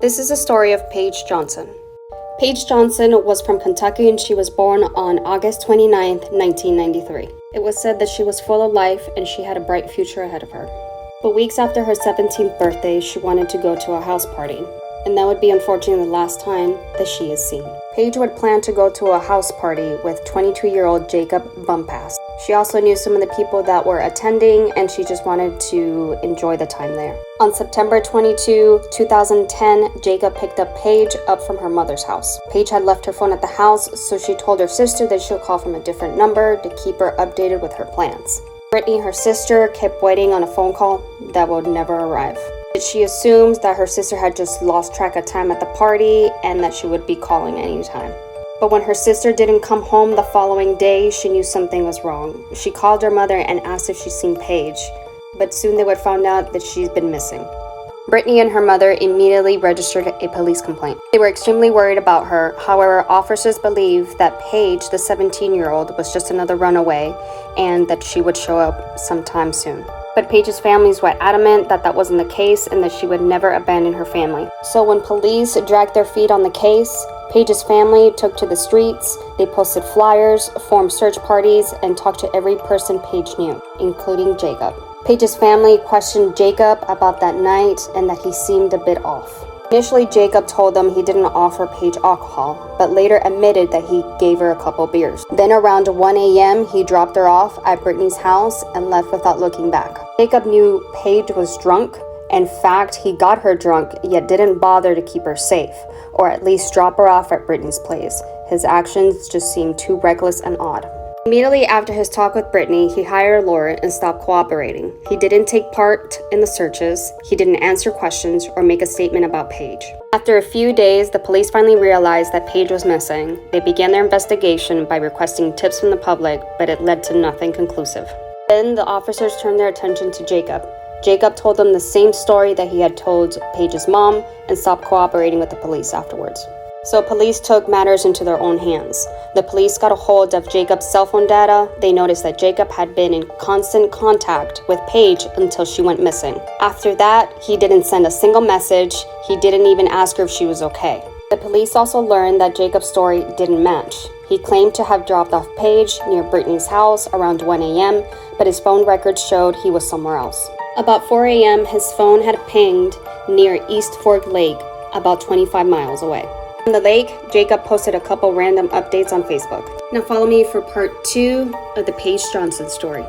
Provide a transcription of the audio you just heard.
This is a story of Paige Johnson. Paige Johnson was from Kentucky and she was born on August 29, 1993. It was said that she was full of life and she had a bright future ahead of her. But weeks after her 17th birthday, she wanted to go to a house party, and that would be unfortunately the last time that she is seen. Paige would plan to go to a house party with 22-year-old Jacob Bumpass. She also knew some of the people that were attending and she just wanted to enjoy the time there. On September 22, 2010, Jacob picked up Paige up from her mother's house. Paige had left her phone at the house, so she told her sister that she'll call from a different number to keep her updated with her plans. Brittany, her sister, kept waiting on a phone call that would never arrive. She assumes that her sister had just lost track of time at the party and that she would be calling anytime. But when her sister didn't come home the following day, she knew something was wrong. She called her mother and asked if she'd seen Paige, but soon they would find out that she's been missing. Brittany and her mother immediately registered a police complaint. They were extremely worried about her. However, officers believed that Paige, the 17-year-old, was just another runaway and that she would show up sometime soon. But Paige's families were adamant that that wasn't the case and that she would never abandon her family. So when police dragged their feet on the case, Paige's family took to the streets. They posted flyers, formed search parties, and talked to every person Paige knew, including Jacob. Paige's family questioned Jacob about that night and that he seemed a bit off. Initially, Jacob told them he didn't offer Paige alcohol, but later admitted that he gave her a couple beers. Then around 1 a.m., he dropped her off at Brittany's house and left without looking back. Jacob knew Paige was drunk. In fact, he got her drunk, yet didn't bother to keep her safe, or at least drop her off at Brittany's place. His actions just seemed too reckless and odd. Immediately after his talk with Brittany, he hired a lawyer and stopped cooperating. He didn't take part in the searches, he didn't answer questions or make a statement about Paige. After a few days, the police finally realized that Paige was missing. They began their investigation by requesting tips from the public, but it led to nothing conclusive. Then the officers turned their attention to Jacob. Jacob told them the same story that he had told Paige's mom and stopped cooperating with the police afterwards. So police took matters into their own hands. The police got a hold of Jacob's cell phone data. They noticed that Jacob had been in constant contact with Paige until she went missing. After that, he didn't send a single message. He didn't even ask her if she was okay. The police also learned that Jacob's story didn't match. He claimed to have dropped off Paige near Brittany's house around 1 a.m., but his phone records showed he was somewhere else. About 4 a.m., his phone had pinged near East Fork Lake, about 25 miles away. From the lake, Jacob posted a couple random updates on Facebook. Now follow me for part 2 of the Paige Johnson story.